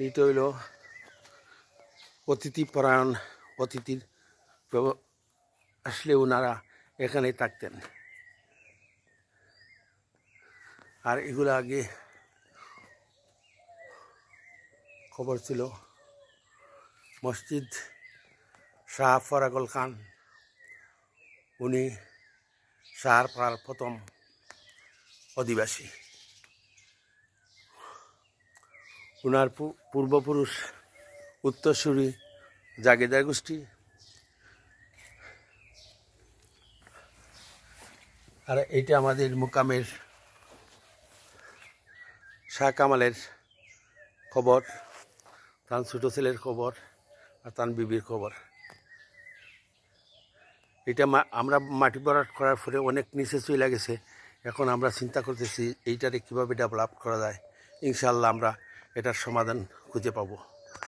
এইটা হইল অতিথিপরায়ণ। অতিথির আসলে ওনারা এখানেই থাকতেন। আর এগুলো আগে খবর ছিল মসজিদ শাহ ফরাগল খান, উনি শাহরপাড়ার প্রথম অধিবাসী। ওনার পূর্বপুরুষ উত্তরসূরি জাগিরদার গোষ্ঠী। আর এইটা আমাদের মুকামের শাহ কামালের খবর, তার ছোটো ছেলের খবর আর তার বিবির খবর। এটা আমরা মাটি ভরাট করার পরে অনেক নিচে চলে গেছে। এখন আমরা চিন্তা করতেছি এইটারে কীভাবে ডেভেলপ করা যায়। ইনশাআল্লাহ আমরা এটার সমাধান খুঁজে পাবো।